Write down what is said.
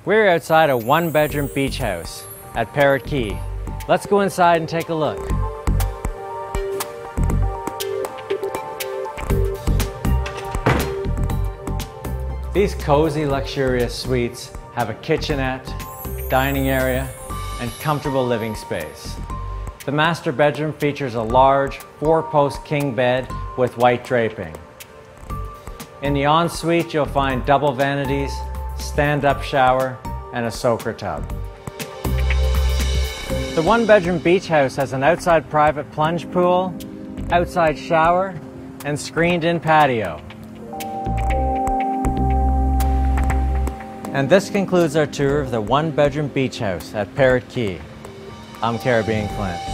We're outside a one-bedroom beach house at Parrot Key. Let's go inside and take a look. These cozy, luxurious suites have a kitchenette, dining area, and comfortable living space. The master bedroom features a large 4-post king bed with white draping. In the ensuite, you'll find double vanities, stand-up shower, and a soaker tub. The one-bedroom beach house has an outside private plunge pool, outside shower, and screened-in patio. And this concludes our tour of the one-bedroom beach house at Parrot Key. I'm Caribbean Clint.